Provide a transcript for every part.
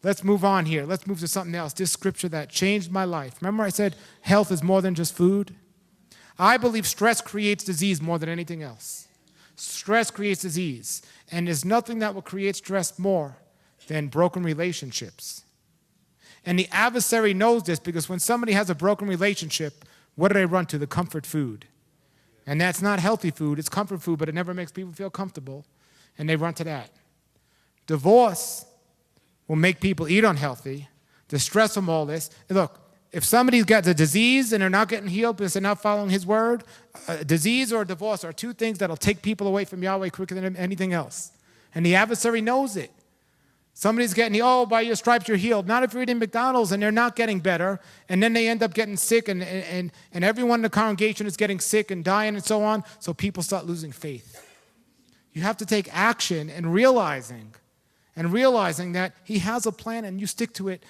Let's move on here. Let's move to something else. This scripture that changed my life. Remember I said health is more than just food? I believe stress creates disease more than anything else. Stress creates disease. And there's nothing that will create stress more than broken relationships. And the adversary knows this because when somebody has a broken relationship, what do they run to? The comfort food. And that's not healthy food. It's comfort food, but it never makes people feel comfortable. And they run to that. Divorce will make people eat unhealthy, the stress from all this. Look, if somebody's got the disease and they're not getting healed because they're not following his word, a disease or a divorce are two things that'll take people away from Yahweh quicker than anything else. And the adversary knows it. Somebody's getting, by your stripes you're healed. Not if you're eating McDonald's and they're not getting better, and then they end up getting sick, and everyone in the congregation is getting sick and dying and so on, so people start losing faith. You have to take action and realizing that he has a plan and you stick to it,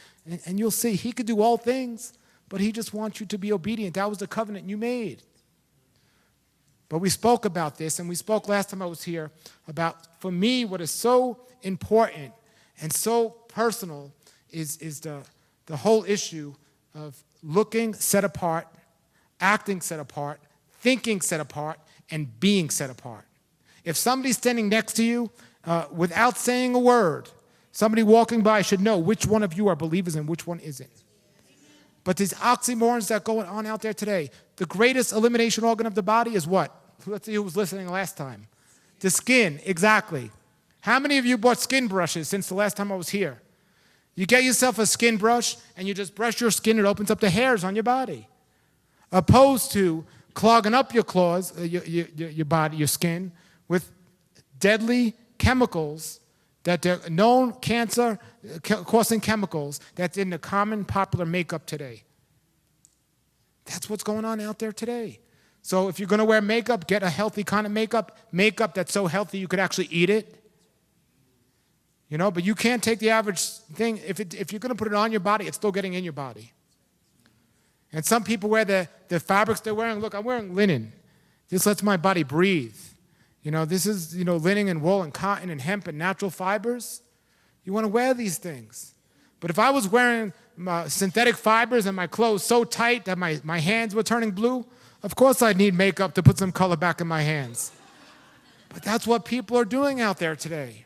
and you'll see he could do all things, but he just wants you to be obedient. That was the covenant you made. But we spoke about this, and we spoke last time I was here about, for me, what is so important and so personal is the whole issue of looking set apart, acting set apart, thinking set apart, and being set apart. If somebody's standing next to you, without saying a word, somebody walking by should know which one of you are believers and which one isn't. But these oxymorons that go on out there today, the greatest elimination organ of the body is what? Let's see who was listening last time. The skin, exactly. How many of you bought skin brushes since the last time I was here? You get yourself a skin brush and you just brush your skin, it opens up the hairs on your body. Opposed to clogging up your claws, your body, your skin, with deadly chemicals that they're known cancer-causing chemicals that's in the common popular makeup today. That's what's going on out there today. So if you're going to wear makeup, get a healthy kind of makeup that's so healthy you could actually eat it. But you can't take the average thing. If you're going to put it on your body, it's still getting in your body. And some people wear the fabrics they're wearing. Look, I'm wearing linen. This lets my body breathe. This is, linen and wool and cotton and hemp and natural fibers. You want to wear these things. But if I was wearing synthetic fibers and my clothes so tight that my hands were turning blue, of course I'd need makeup to put some color back in my hands. But that's what people are doing out there today.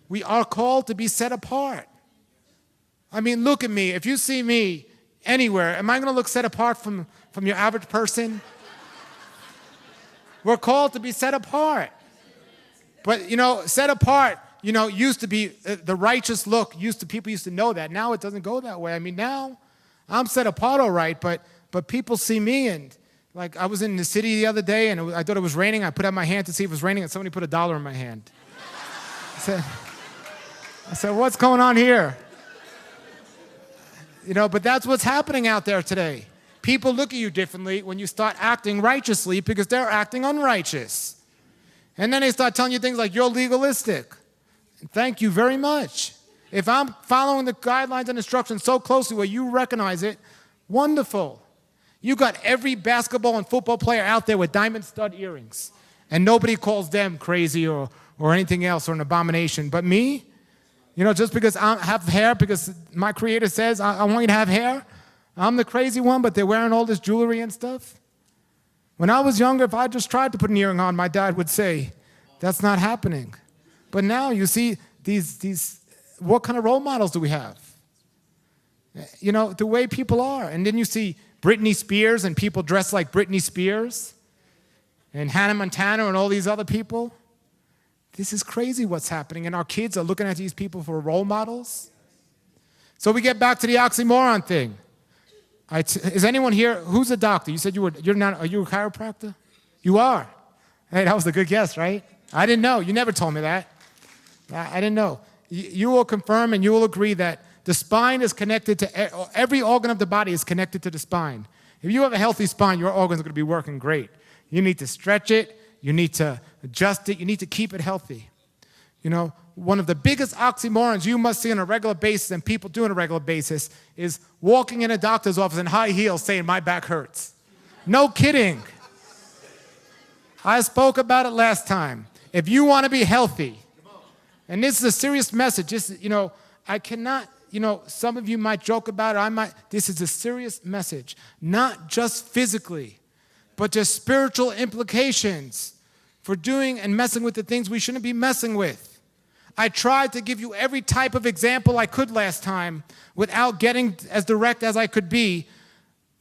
We are called to be set apart. I mean, look at me. If you see me anywhere, am I going to look set apart from your average person? We're called to be set apart. But, set apart, used to be the righteous look. People used to know that. Now it doesn't go that way. I mean, now I'm set apart all right, but people see me, and like I was in the city the other day, and I thought it was raining. I put out my hand to see if it was raining, and somebody put $1 in my hand. I said, what's going on here? But that's what's happening out there today. People look at you differently when you start acting righteously because they're acting unrighteous. And then they start telling you things like, you're legalistic. Thank you very much. If I'm following the guidelines and instructions so closely where you recognize it, wonderful. You got every basketball and football player out there with diamond stud earrings. And nobody calls them crazy or anything else or an abomination. But me, just because I have hair, because my Creator says I want you to have hair, I'm the crazy one, but they're wearing all this jewelry and stuff. When I was younger, if I just tried to put an earring on, my dad would say, that's not happening. But now you see these what kind of role models do we have? The way people are. And then you see Britney Spears and people dressed like Britney Spears and Hannah Montana and all these other people. This is crazy what's happening, and our kids are looking at these people for role models. So we get back to the oxymoron thing. Is anyone here, who's a doctor? You said you're not, are you a chiropractor? You are. Hey, that was a good guess, right? I didn't know. You never told me that. I didn't know. You will confirm and you will agree that the spine is connected to, every organ of the body is connected to the spine. If you have a healthy spine, your organs are going to be working great. You need to stretch it. You need to adjust it. You need to keep it healthy. One of the biggest oxymorons you must see on a regular basis, and people do on a regular basis, is walking in a doctor's office in high heels saying, my back hurts. No kidding. I spoke about it last time. If you want to be healthy, and this is a serious message, I cannot, some of you might joke about it, this is a serious message, not just physically, but just spiritual implications for doing and messing with the things we shouldn't be messing with. I tried to give you every type of example I could last time without getting as direct as I could be,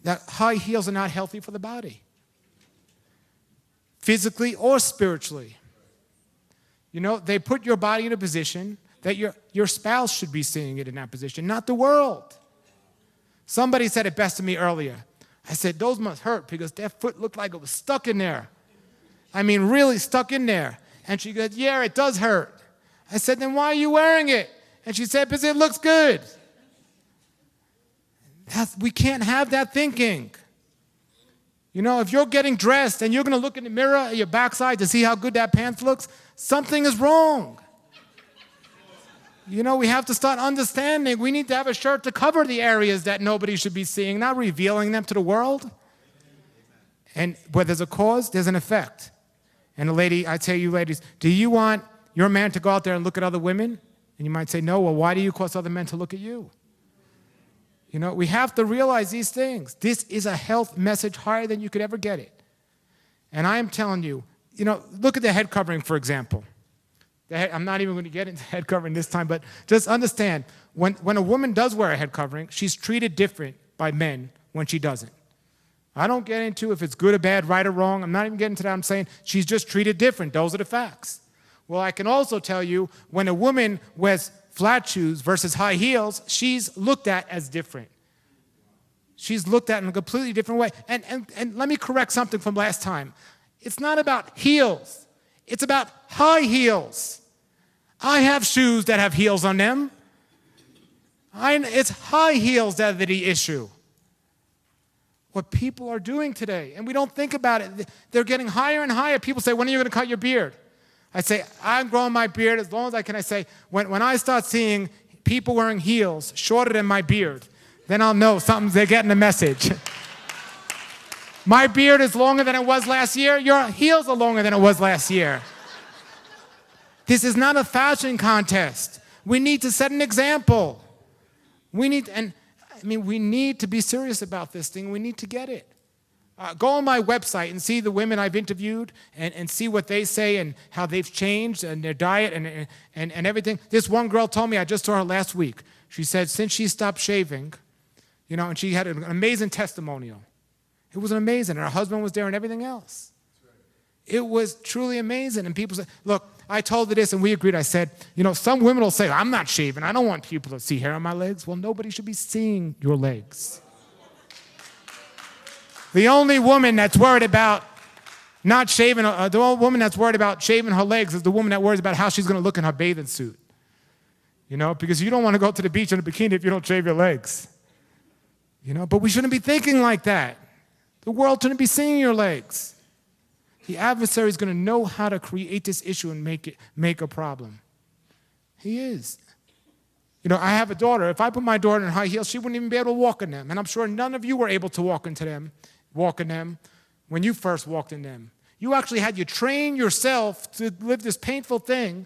that high heels are not healthy for the body, physically or spiritually. They put your body in a position that your spouse should be seeing it in that position, not the world. Somebody said it best to me earlier. I said, those must hurt because their foot looked like it was stuck in there. I mean, really stuck in there. And she goes, yeah, it does hurt. I said, then why are you wearing it? And she said, because it looks good. We can't have that thinking. If you're getting dressed and you're going to look in the mirror at your backside to see how good that pants looks, something is wrong. We have to start understanding we need to have a shirt to cover the areas that nobody should be seeing, not revealing them to the world. And where there's a cause, there's an effect. And I tell you ladies, do you want your man to go out there and look at other women? And you might say, no, well, why do you cause other men to look at you? We have to realize these things. This is a health message higher than you could ever get it. And I am telling you, look at the head covering, for example. I'm not even going to get into head covering this time, but just understand, when a woman does wear a head covering, she's treated different by men when she doesn't. I don't get into if it's good or bad, right or wrong. I'm not even getting to that. I'm saying she's just treated different. Those are the facts. Well, I can also tell you when a woman wears flat shoes versus high heels, she's looked at as different. She's looked at in a completely different way. And let me correct something from last time. It's not about heels. It's about high heels. I have shoes that have heels on them. It's high heels that are the issue. What people are doing today, and we don't think about it, they're getting higher and higher. People say, when are you going to cut your beard? I say, I'm growing my beard as long as I can. I say, when I start seeing people wearing heels shorter than my beard, then I'll know they're getting the message. My beard is longer than it was last year. Your heels are longer than it was last year. This is not a fashion contest. We need to set an example. We need to be serious about this thing. We need to get it. Go on my website and see the women I've interviewed and see what they say and how they've changed and their diet and everything. This one girl told me, I just saw her last week. She said since she stopped shaving, and she had an amazing testimonial. It was amazing. And her husband was there and everything else. It was truly amazing. And people said, look, I told her this and we agreed. I said, some women will say, I'm not shaving. I don't want people to see hair on my legs. Well, nobody should be seeing your legs. The only woman that's worried about not shaving, the only woman that's worried about shaving her legs is the woman that worries about how she's going to look in her bathing suit. Because you don't want to go to the beach in a bikini if you don't shave your legs. But we shouldn't be thinking like that. The world shouldn't be seeing your legs. The adversary is going to know how to create this issue and make a problem. He is. I have a daughter. If I put my daughter in high heels, she wouldn't even be able to walk in them. And I'm sure none of you were able to walk in them when you first walked in them. You actually had to train yourself to live this painful thing.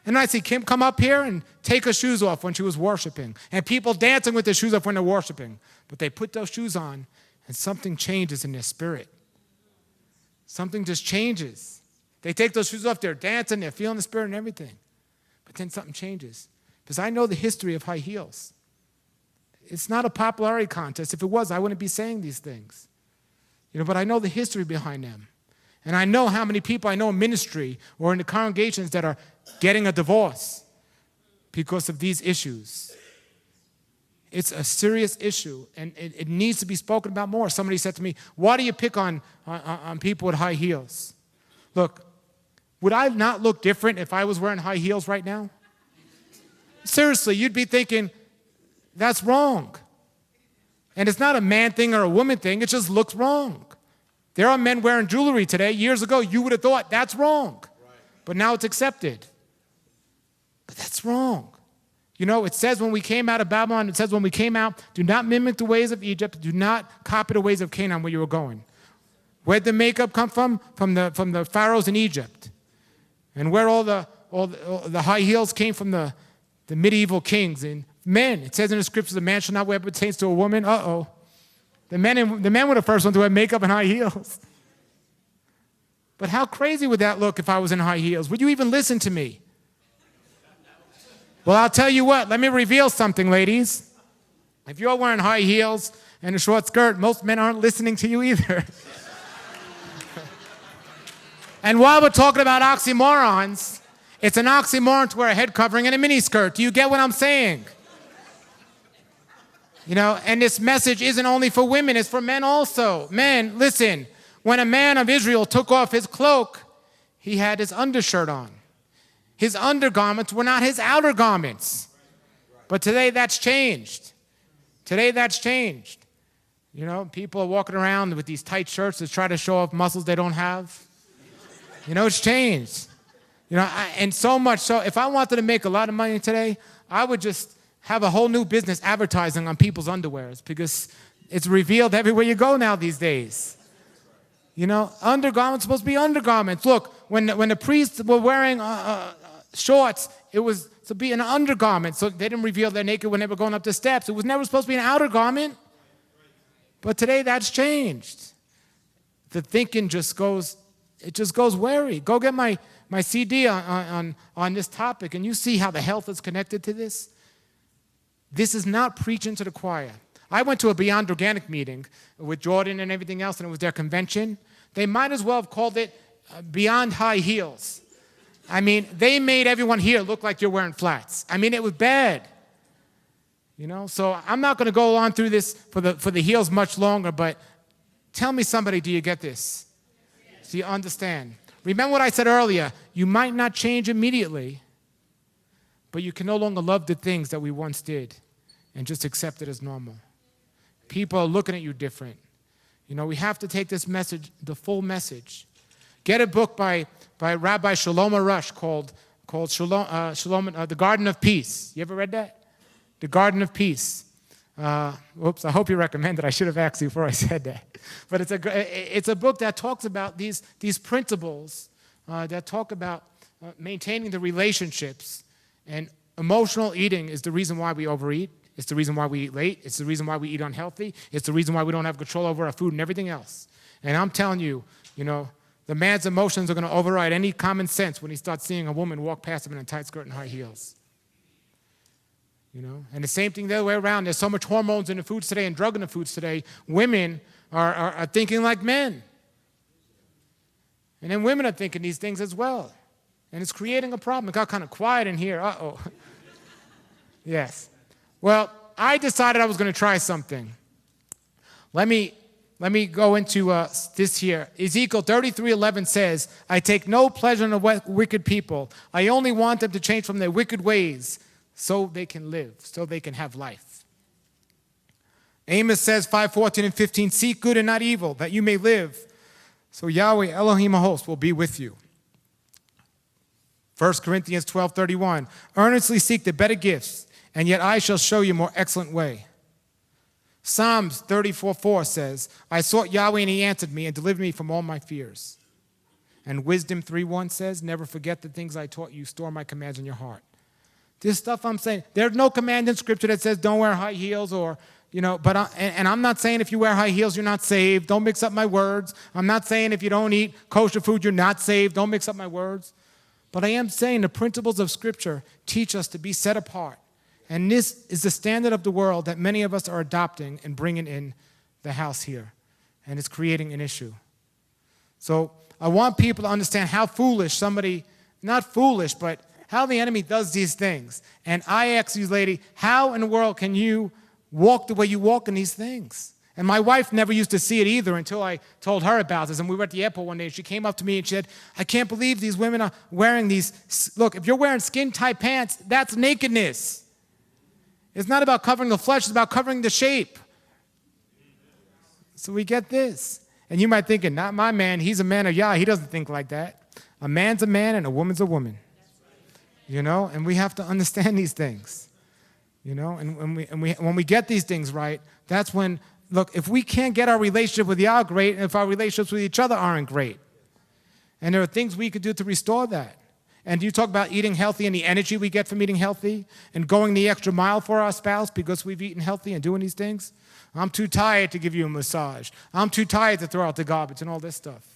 And I see Kim come up here and take her shoes off when she was worshiping. And people dancing with their shoes off when they're worshiping. But they put those shoes on and something changes in their spirit. Something just changes. They take those shoes off, they're dancing, they're feeling the spirit and everything. But then something changes. Because I know the history of high heels. It's not a popularity contest. If it was, I wouldn't be saying these things. But I know the history behind them. And I know how many people I know in ministry or in the congregations that are getting a divorce because of these issues. It's a serious issue, and it needs to be spoken about more. Somebody said to me, why do you pick on people with high heels? Look, would I not look different if I was wearing high heels right now? Seriously, you'd be thinking, that's wrong. And it's not a man thing or a woman thing, it just looks wrong. There are men wearing jewelry today. Years ago, you would have thought that's wrong. But now it's accepted. But that's wrong. It says when we came out of Babylon, it says when we came out, do not mimic the ways of Egypt, do not copy the ways of Canaan where you were going. Where'd the makeup come from? From the pharaohs in Egypt. And where all the high heels came from the medieval kings and men. It says in the scriptures, a man shall not wear what pertains to a woman. Uh-oh. The men were the first ones to wear makeup and high heels. But how crazy would that look if I was in high heels? Would you even listen to me? Well, I'll tell you what. Let me reveal something, ladies. If you're wearing high heels and a short skirt, most men aren't listening to you either. And while we're talking about oxymorons, it's an oxymoron to wear a head covering and a miniskirt. Do you get what I'm saying? You know, and this message isn't only for women, it's for men also. Men, listen, when a man of Israel took off his cloak, he had his undershirt on. His undergarments were not his outer garments. But today that's changed. Today that's changed. You know, people are walking around with these tight shirts to try to show off muscles they don't have. You know, it's changed. You know, and so much so, if I wanted to make a lot of money today, I would just have a whole new business advertising on people's underwears because it's revealed everywhere you go now these days. You know, undergarments supposed to be undergarments. Look, when the priests were wearing shorts, it was to be an undergarment, so they didn't reveal their naked when they were going up the steps. It was never supposed to be an outer garment. But today that's changed. The thinking just goes wary. Go get my CD on this topic, and you see how the health is connected to this. This is not preaching to the choir. I went to a Beyond Organic meeting with Jordan and everything else, and it was their convention. They might as well have called it Beyond High Heels. I mean, they made everyone here look like you're wearing flats. I mean, it was bad. You know, so I'm not going to go on through this for the heels much longer, but tell me somebody, do you get this? Do you understand? Remember what I said earlier. You might not change immediately, but you can no longer love the things that we once did and just accept it as normal. People are looking at you different. You know, we have to take this message, the full message. Get a book by Rabbi Shalom Arush called The Garden of Peace. You ever read that? The Garden of Peace. Oops, I hope you recommend it. I should have asked you before I said that. But it's a book that talks about these principles that talk about maintaining the relationships. And emotional eating is the reason why we overeat. It's the reason why we eat late. It's the reason why we eat unhealthy. It's the reason why we don't have control over our food and everything else. And I'm telling you, you know, the man's emotions are going to override any common sense when he starts seeing a woman walk past him in a tight skirt and high heels. You know, and the same thing the other way around. There's so much hormones in the foods today and drug in the foods today. Women are thinking like men. And then women are thinking these things as well. And it's creating a problem. It got kind of quiet in here. Uh-oh. Yes. Well, I decided I was going to try something. Let me go into this here. Ezekiel 33:11 says, I take no pleasure in the wicked people. I only want them to change from their wicked ways so they can live, so they can have life. Amos says 5:14 and 15, seek good and not evil, that you may live. So Yahweh Elohim HaHost will be with you. 1 Corinthians 12:31, earnestly seek the better gifts, and yet I shall show you a more excellent way. Psalms 34:4 says, I sought Yahweh and he answered me and delivered me from all my fears. And Wisdom 3:1 says, never forget the things I taught you, store my commands in your heart. This stuff I'm saying, there's no command in Scripture that says don't wear high heels or, you know, but I'm not saying if you wear high heels, you're not saved. Don't mix up my words. I'm not saying if you don't eat kosher food, you're not saved. Don't mix up my words. But I am saying the principles of Scripture teach us to be set apart. And this is the standard of the world that many of us are adopting and bringing in the house here. And it's creating an issue. So I want people to understand how foolish somebody, not foolish, but how the enemy does these things. And I ask you, lady, how in the world can you walk the way you walk in these things? And my wife never used to see it either until I told her about this. And we were at the airport one day, and she came up to me and she said, I can't believe these women are wearing these. Look, if you're wearing skin-tight pants, that's nakedness. It's not about covering the flesh, it's about covering the shape. So we get this. And you might think, not my man, he's a man of Yah. He doesn't think like that. A man's a man and a woman's a woman. You know, and we have to understand these things. You know, and when we get these things right, that's when, look, if we can't get our relationship with Yah great, and if our relationships with each other aren't great, and there are things we could do to restore that. And you talk about eating healthy and the energy we get from eating healthy and going the extra mile for our spouse because we've eaten healthy and doing these things. I'm too tired to give you a massage. I'm too tired to throw out the garbage and all this stuff.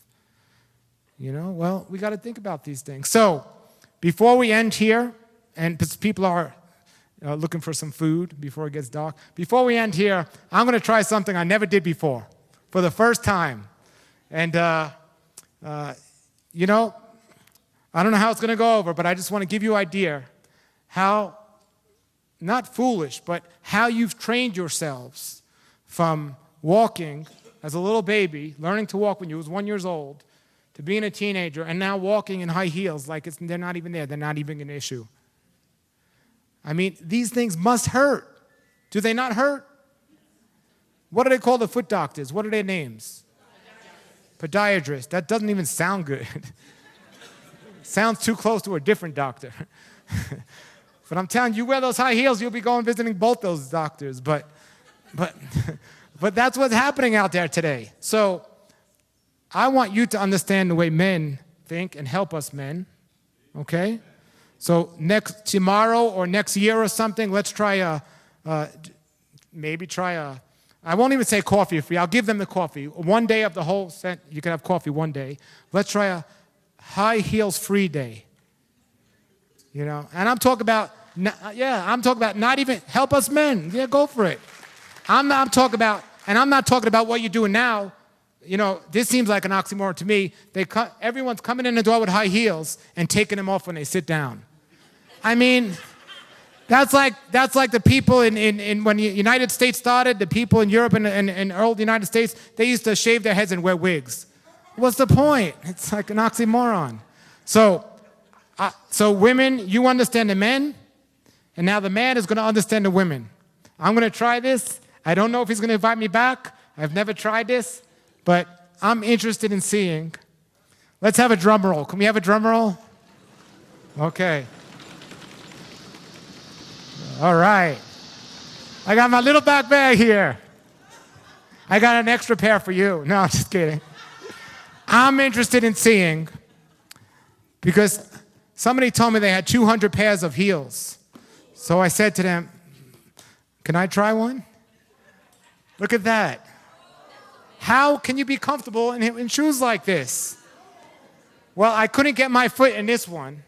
Well, we got to think about these things. So before we end here, and people are looking for some food before it gets dark. Before we end here, I'm going to try something I never did before for the first time. And, I don't know how it's going to go over, but I just want to give you an idea how, not foolish, but how you've trained yourselves from walking as a little baby, learning to walk when you was 1 year old, to being a teenager, and now walking in high heels like they're not even there. They're not even an issue. I mean, these things must hurt. Do they not hurt? What do they call the foot doctors? What are their names? Podiatrist. That doesn't even sound good. Sounds too close to a different doctor. But I'm telling you, wear those high heels, you'll be going visiting both those doctors. But that's what's happening out there today. So I want you to understand the way men think and help us men, okay? So tomorrow or next year or something, let's try I won't even say coffee free. I'll give them the coffee. One day of the whole set, you can have coffee one day. Let's try a high heels free day. And I'm talking about, not even, help us men. Yeah, go for it. I'm not talking about what you're doing now. This seems like an oxymoron to me. Everyone's coming in the door with high heels and taking them off when they sit down. I mean, that's like the people in when the United States started, the people in Europe and old United States, they used to shave their heads and wear wigs. What's the point? It's like an oxymoron. So women, you understand the men, and now the man is going to understand the women. I'm going to try this. I don't know if he's going to invite me back. I've never tried this, but I'm interested in seeing. Let's have a drum roll. Can we have a drum roll? Okay. All right. I got my little back bag here. I got an extra pair for you. No, I'm just kidding. I'm interested in seeing, because somebody told me they had 200 pairs of heels. So I said to them, can I try one? Look at that. How can you be comfortable in shoes like this? Well, I couldn't get my foot in this one.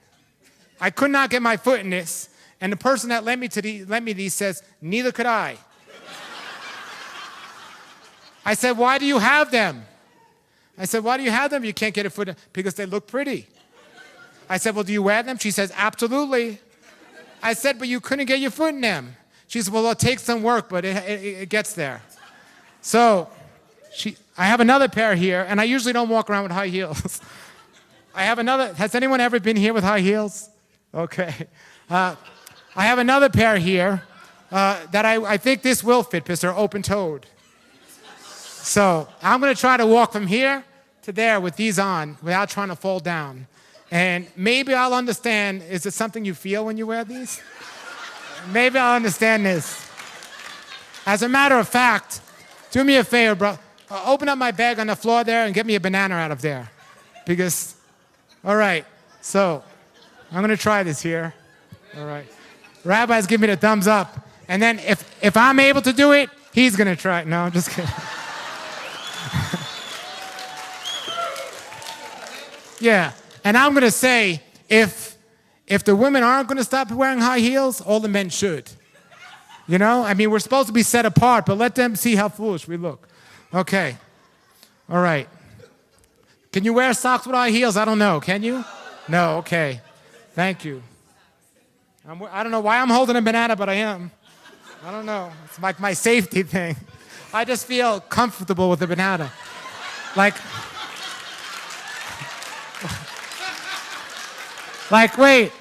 I could not get my foot in this. And the person that lent me these says, neither could I. I said, why do you have them? I said, why do you have them? You can't get a foot in. Because they look pretty. I said, well, do you wear them? She says, absolutely. I said, but you couldn't get your foot in them. She said, well, it takes some work, but it gets there. So I have another pair here, and I usually don't walk around with high heels. I have another. Has anyone ever been here with high heels? Okay. I have another pair here that I think this will fit because they're open-toed. So I'm going to try to walk from here to there with these on without trying to fall down. And maybe I'll understand, is it something you feel when you wear these? Maybe I'll understand this. As a matter of fact, do me a favor, bro. Open up my bag on the floor there and get me a banana out of there. Because, all right, so I'm going to try this here. All right. Rabbi's give me the thumbs up. And then if I'm able to do it, he's going to try it. No, I'm just kidding. Yeah. And I'm going to say, if the women aren't going to stop wearing high heels, all the men should. You know? I mean, we're supposed to be set apart, but let them see how foolish we look. Okay. All right. Can you wear socks with high heels? I don't know. Can you? No. Okay. Thank you. I don't know why I'm holding a banana, but I am. I don't know. It's like my safety thing. I just feel comfortable with the banana. Like, wait.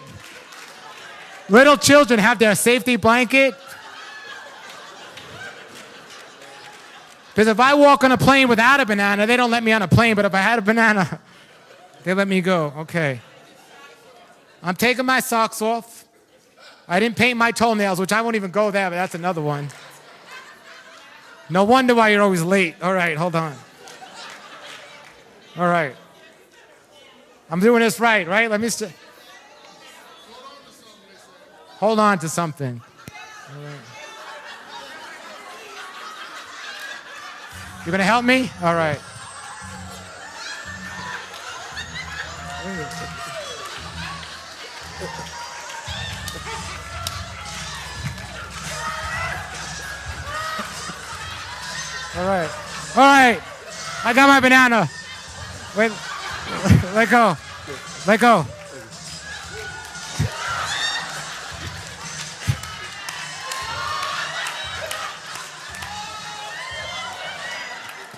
Little children have their safety blanket. Because if I walk on a plane without a banana, they don't let me on a plane. But if I had a banana, they let me go. Okay. I'm taking my socks off. I didn't paint my toenails, which I won't even go there, but that's another one. No wonder why you're always late. All right, hold on. All right. I'm doing this right? Let me see. hold on to something. All right. You gonna help me? All right. All right. All right. I got my banana. Wait. Let go. Let go.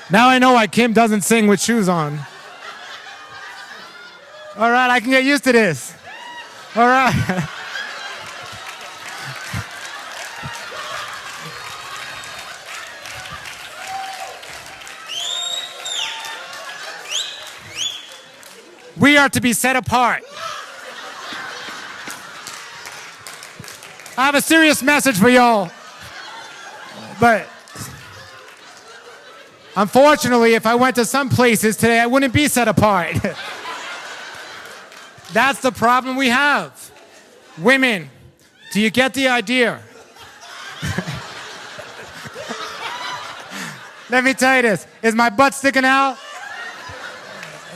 Now I know why Kim doesn't sing with shoes on. All right, I can get used to this. All right. We are to be set apart. I have a serious message for y'all. But unfortunately, if I went to some places today, I wouldn't be set apart. That's the problem we have. Women, do you get the idea? Let me tell you this. Is my butt sticking out?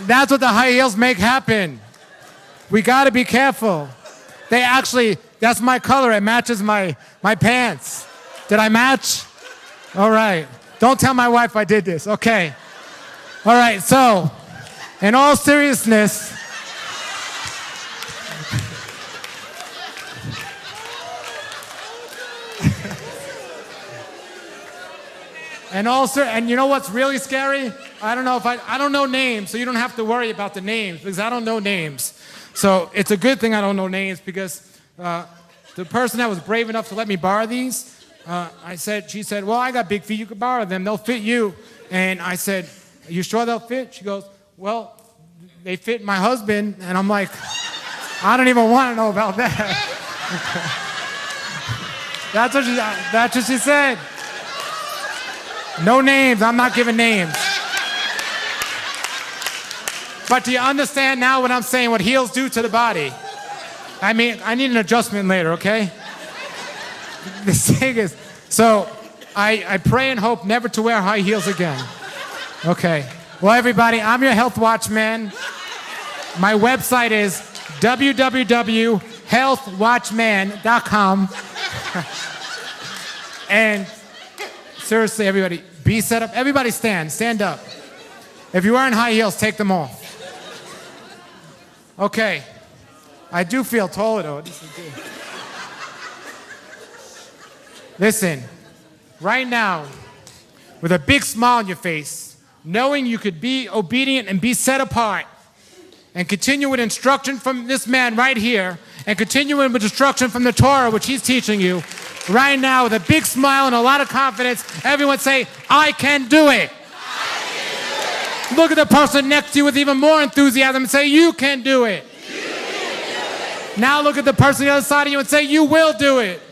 That's what the high heels make happen. We got to be careful. They actually, that's my color. It matches my pants. Did I match? All right. Don't tell my wife I did this. Okay. All right. So, in all seriousness, and you know what's really scary? I don't know names, so you don't have to worry about the names because I don't know names. So it's a good thing I don't know names because the person that was brave enough to let me borrow these, she said, well, I got big feet, you can borrow them, they'll fit you. And I said, are you sure they'll fit? She goes, well, they fit my husband. And I'm like, I don't even want to know about that. That's what she said. No names, I'm not giving names. But do you understand now what I'm saying, what heels do to the body? I mean, I need an adjustment later, okay? The thing is, so I pray and hope never to wear high heels again. Okay. Well, everybody, I'm your health watchman. My website is www.healthwatchman.com. And seriously, everybody, be set up. Everybody stand up. If you're wearing high heels, take them off. Okay. I do feel taller, though. This is good. Listen, right now, with a big smile on your face, knowing you could be obedient and be set apart, and continue with instruction from this man right here, and continue with instruction from the Torah, which he's teaching you, right now, with a big smile and a lot of confidence, everyone say, I can do it. Look at the person next to you with even more enthusiasm and say, you can do it. Now look at the person on the other side of you and say, you will do it.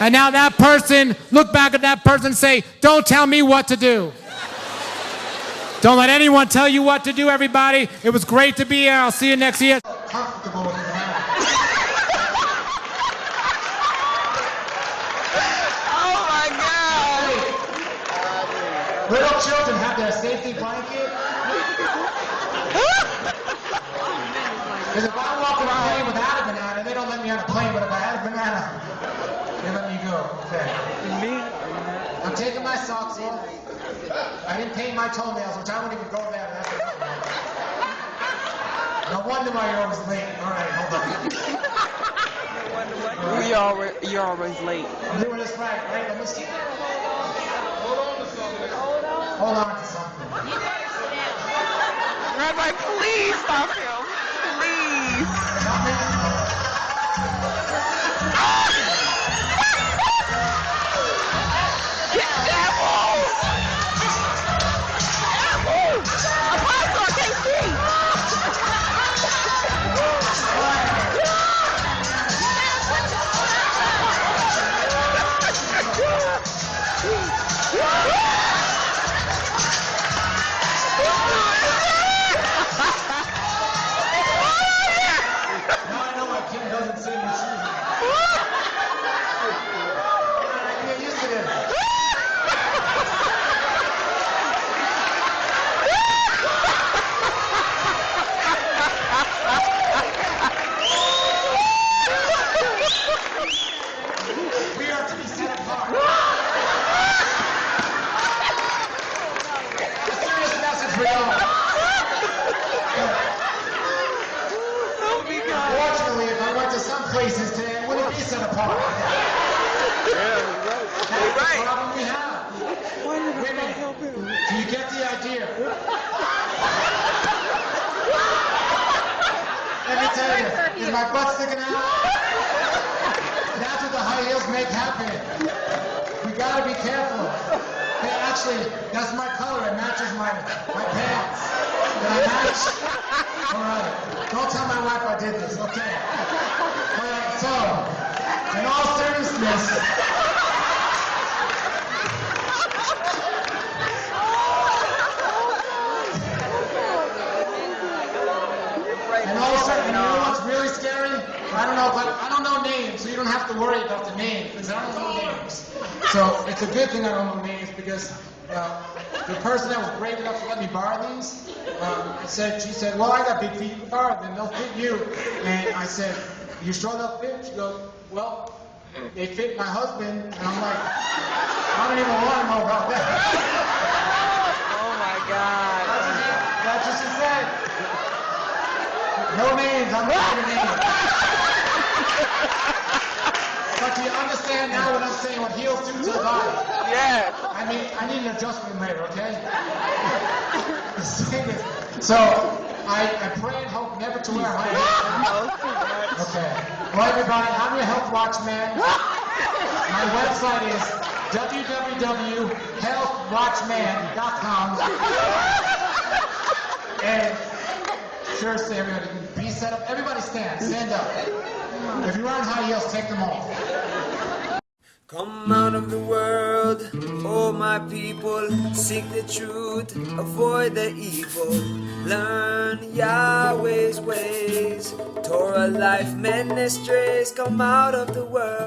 And now that person, look back at that person and say, don't tell me what to do. Don't let anyone tell you what to do, everybody. It was great to be here. I'll see you next year. Little children have their safety blanket. Because if I walk around plane without a banana, they don't let me on a plane, but if I had a banana, they let me go. Okay. I'm taking my socks off. I didn't paint my toenails, which I won't even go there. No wonder why you're always late. All right, hold on. You're always late. I'm doing this right? Let me see. Hold on to something. Rabbi, please stop him. Please. Get devil! Devil! Apostle, I can't see! We are to be set apart. A serious message for y'all. Unfortunately, if I went to some places today, I wouldn't be set apart. That's the problem we have. Women, do you get the idea? Let me tell you, is my butt sticking out? That's what the high heels make happen. We gotta be careful. Hey, actually, that's my color. It matches my pants. Did I match? All right. Don't tell my wife I did this. Okay. All right. So, in all seriousness. And you know what's really scary? I don't know names, so you don't have to worry about the names, because I don't know names. So it's a good thing I don't know names, because the person that was brave enough to let me borrow these, she said, well, I got big feet, you can borrow them, they'll fit you. And I said, you sure they'll fit? She goes, well, they fit my husband. And I'm like, I don't even want to know about that. Oh my God. That's what she said. No names, I'm not giving names. But do you understand now what I'm saying, what heels do to the body? Yes. I mean, I need an adjustment later, okay? So, I pray and hope never to wear high heels. Okay. Well, everybody, I'm your health watchman. My website is www.healthwatchman.com. And seriously, everybody, be set up. Everybody stand up. If you're wearing high heels, take them off. Come out of the world, oh my people, seek the truth, avoid the evil, learn Yahweh's ways, Torah life ministries, come out of the world.